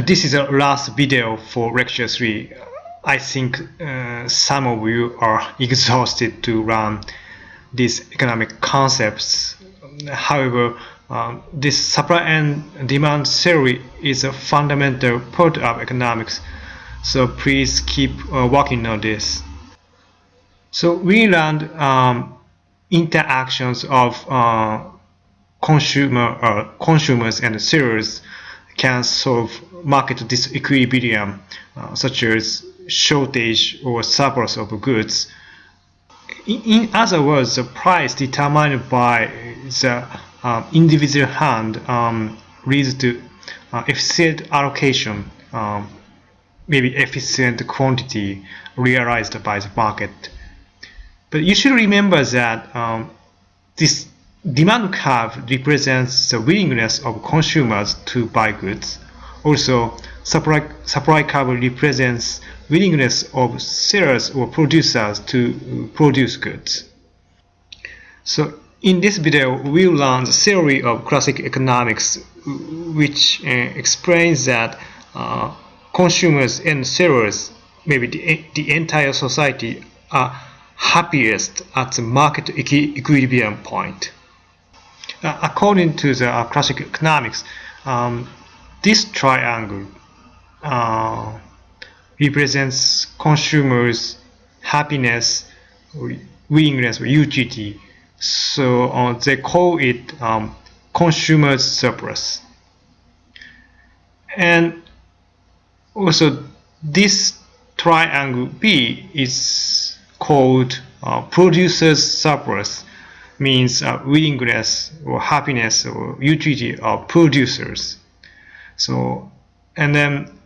This is the last video for lecture 3. I think some of you are exhausted to learn these economic concepts. However, this supply and demand theory is a fundamental part of economics, so please keep working on this. So we learned interactions of consumers and sellers can solve market disequilibrium, such as shortage or surplus of goods. In other words, the price determined by the individual hand leads to efficient allocation, maybe efficient quantity realized by the market. But you should remember that this demand curve represents the willingness of consumers to buy goods. Also, supply curve represents willingness of sellers or producers to produce goods. So in this video, we'll learn the theory of classic economics, which explains that consumers and sellers, maybe the entire society, are happiest at the market equilibrium point. According to the classic economics, this triangle represents consumers' happiness, or willingness, or utility. So they call it consumer surplus. And also this triangle B is called producer's surplus, means willingness or happiness or utility of producers. So, and then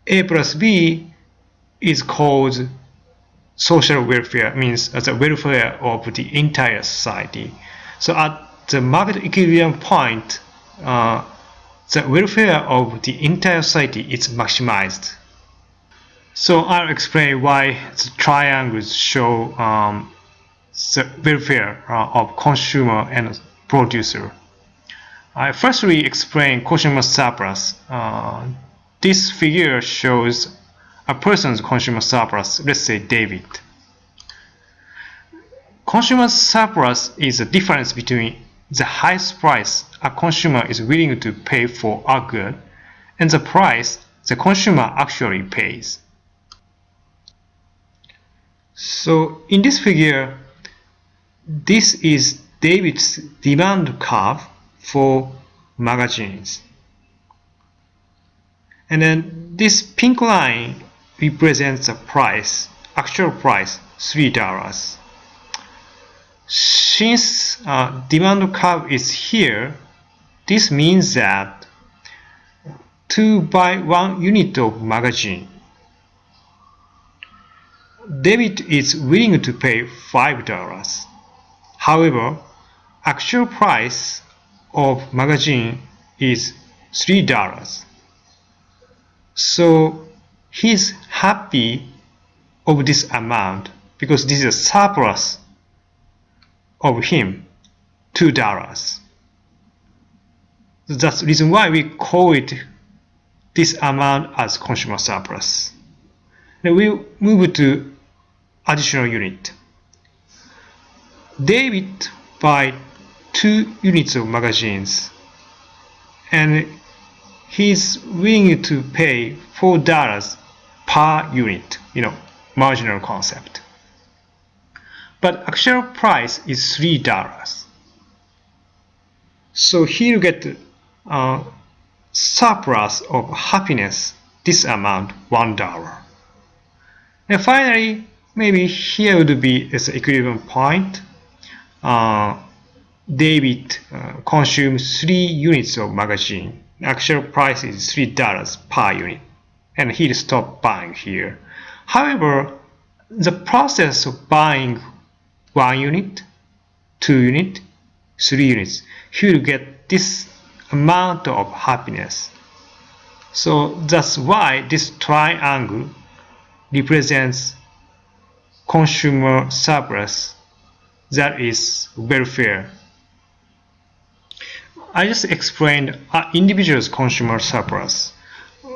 A plus B is called social welfare, means the welfare of the entire society. So at the market equilibrium point, the welfare of the entire society is maximized. So I'll explain why the triangles show the welfare of consumer and producer. I firstly explain consumer surplus. This figure shows a person's consumer surplus, let's say David. Consumer surplus is the difference between the highest price a consumer is willing to pay for a good and the price the consumer actually pays. So in this figure, this is David's demand curve for magazines. And then this pink line represents the price, actual price, $3. Since demand curve is here, this means that to buy 1 unit of magazine, David is willing to pay $5. However, actual price of magazine is $3. So he's happy of this amount because this is a surplus of him, $2. That's the reason why we call it this amount as consumer surplus. Now we move to additional unit. David buy 2 units of magazines and he's willing to pay $4 per unit, marginal concept. But actual price is $3. So here you get surplus of happiness, this amount, $1. And finally, maybe here would be its equilibrium point. David consumes 3 units of magazine. Actual price is $3 per unit, and he'll stop buying here. However, the process of buying 1 unit, 2 units, 3 units, he will get this amount of happiness. So that's why this triangle represents consumer surplus, that is welfare. I just explained individual's consumer surplus.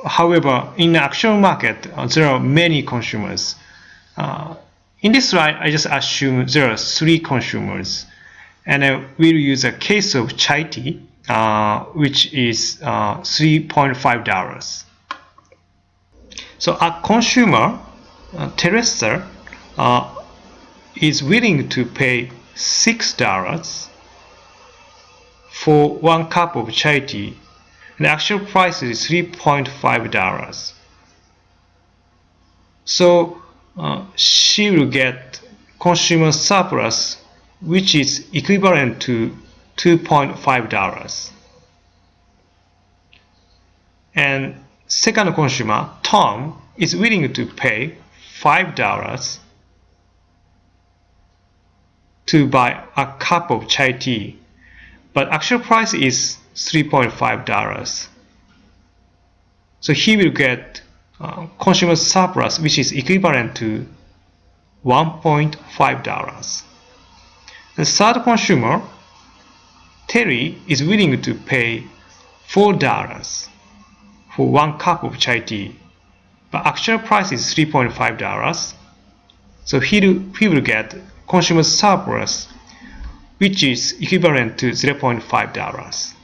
However, in the actual market, there are many consumers. In this slide, I just assume there are 3 consumers, and I will use a case of chai tea, which is $3.5. So a consumer, Teresa, is willing to pay $6 for 1 cup of chai tea. The actual price is $3.5. So she will get consumer surplus, which is equivalent to $2.5. And second consumer, Tom, is willing to pay $5 to buy a cup of chai tea, but actual price is $3.5. So he will get consumer surplus, which is equivalent to $1.5. The third consumer, Terry, is willing to pay $4 for 1 cup of chai tea, but actual price is $3.5. So he will get consumer surplus, which is equivalent to $0.5.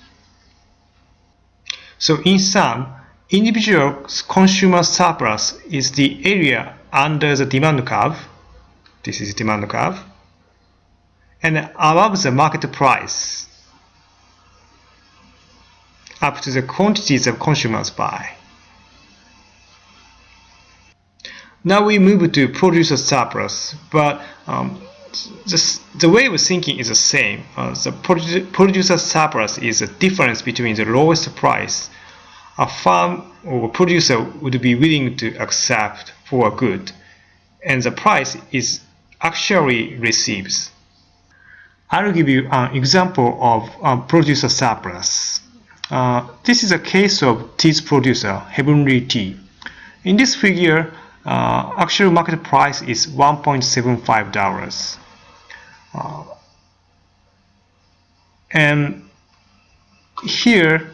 So in sum, individual consumer surplus is the area under the demand curve. This is demand curve. And above the market price, up to the quantities of consumers buy. Now we move to producer surplus, but the way of thinking is the same. The producer surplus is the difference between the lowest price a farm or producer would be willing to accept for a good and the price is actually receives. I'll give you an example of producer surplus. This is a case of tea's producer, Heavenly Tea. In this figure, actual market price is $1.75. And here,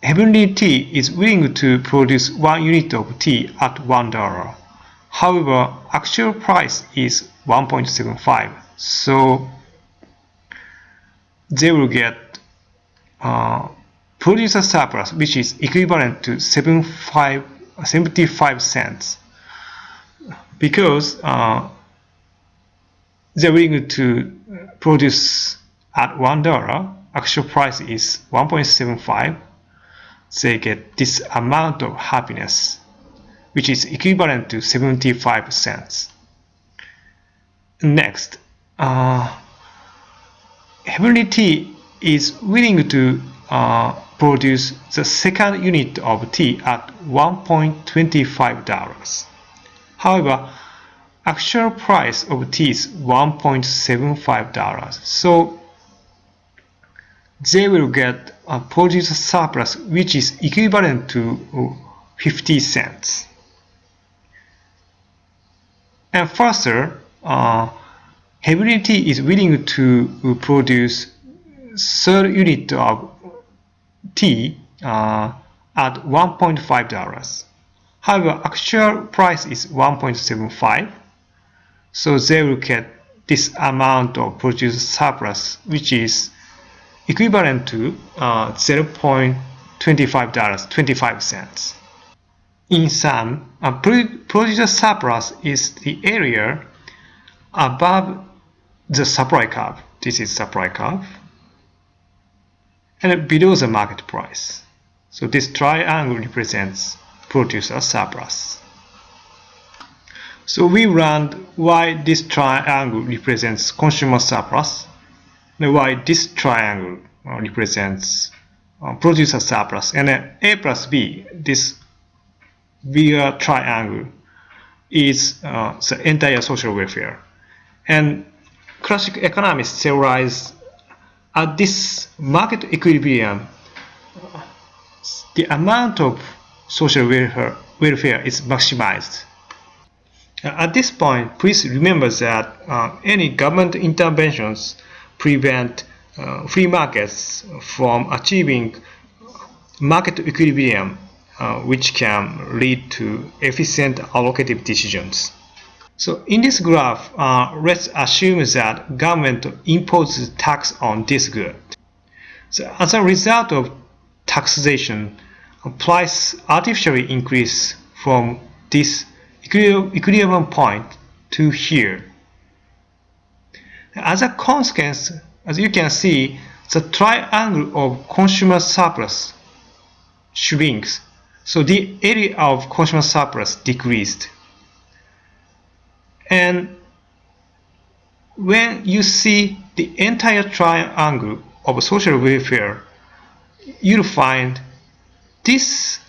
Heavenly Tea is willing to produce 1 unit of tea at $1. However, actual price is 1.75. So they will get producer surplus, which is equivalent to 75 cents, because they're willing to produce at $1. Actual price is 1.75. They get this amount of happiness, which is equivalent to 75 cents. Next, Heavenly Tea is willing to produce the second unit of tea at $1.25. However, actual price of tea is $1.75. So they will get a producer surplus, which is equivalent to 50 cents. And further, Heavenly Tea is willing to produce third unit of tea at $1.5. However, actual price is 1.75. So they will get this amount of producer surplus, which is equivalent to $0.25. In sum, a producer surplus is the area above the supply curve. This is supply curve. And below the market price. So this triangle represents producer surplus. So we learned why this triangle represents consumer surplus, and why this triangle represents producer surplus, and A plus B, this bigger triangle, is the entire social welfare. And classical economists theorize at this market equilibrium, the amount of social welfare is maximized. At this point, please remember that any government interventions prevent free markets from achieving market equilibrium, which can lead to efficient allocative decisions. So in this graph, let's assume that government imposes tax on this good. So as a result of taxation, price artificially increase from this equilibrium point to here. As a consequence, as you can see, the triangle of consumer surplus shrinks, so the area of consumer surplus decreased. And when you see the entire triangle of social welfare, you'll find this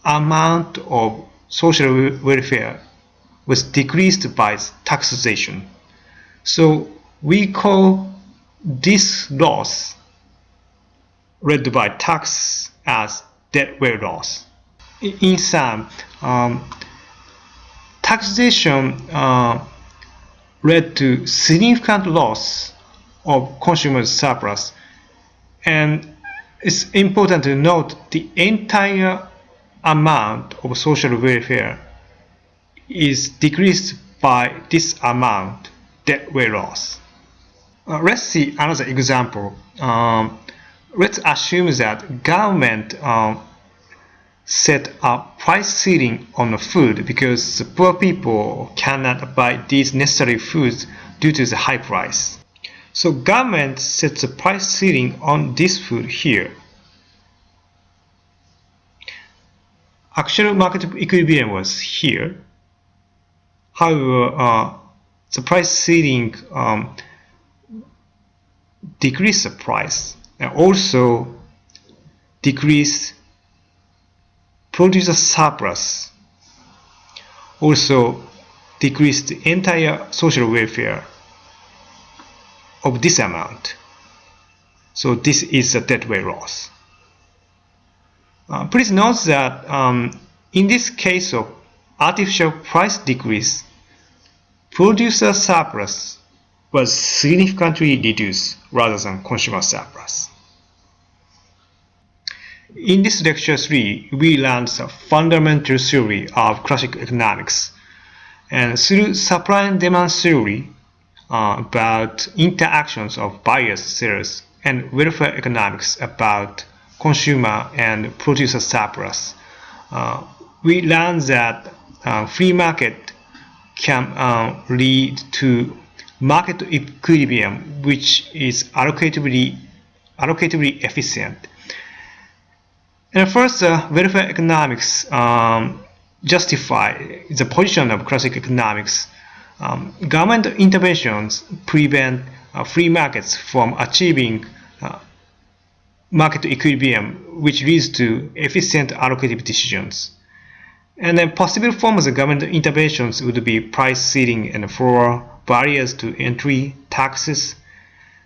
amount of social welfare was decreased by taxation. So we call this loss led by tax as deadweight loss. In sum, taxation led to significant loss of consumer surplus, and it's important to note the entire amount of social welfare is decreased by this amount, deadweight loss. Let's see another example. Let's assume that government set a price ceiling on food because the poor people cannot buy these necessary foods due to the high price. So government sets a price ceiling on this food here. Actual market equilibrium was here. However, the price ceiling decreased the price and also decreased producer surplus, also decreased the entire social welfare of this amount. So this is a deadweight loss. Please note that in this case of artificial price decrease, producer surplus was significantly reduced rather than consumer surplus. In this lecture 3, we learned the fundamental theory of classical economics, and through supply and demand theory about interactions of buyers, sellers, and welfare economics about consumer and producer surplus, we learned that free market can lead to market equilibrium, which is allocatively efficient. And first, welfare economics justify the position of classical economics. Government interventions prevent free markets from achieving market equilibrium, which leads to efficient allocative decisions. And then possible forms of government interventions would be price ceiling and floor, barriers to entry, taxes,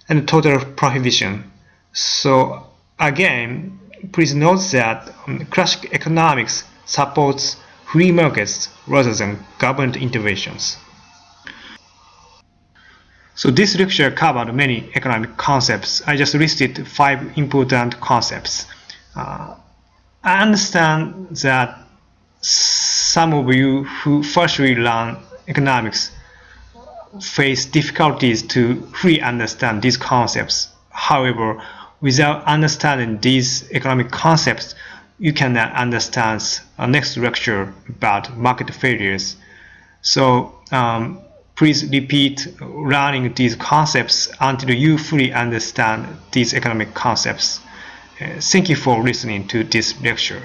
and total prohibition. So again, please note that classical economics supports free markets rather than government interventions. So this lecture covered many economic concepts. I just listed 5 important concepts. I understand that some of you who firstly learn economics face difficulties to fully understand these concepts. However, without understanding these economic concepts, you cannot understand our next lecture about market failures. So please repeat learning these concepts until you fully understand these economic concepts. Thank you for listening to this lecture.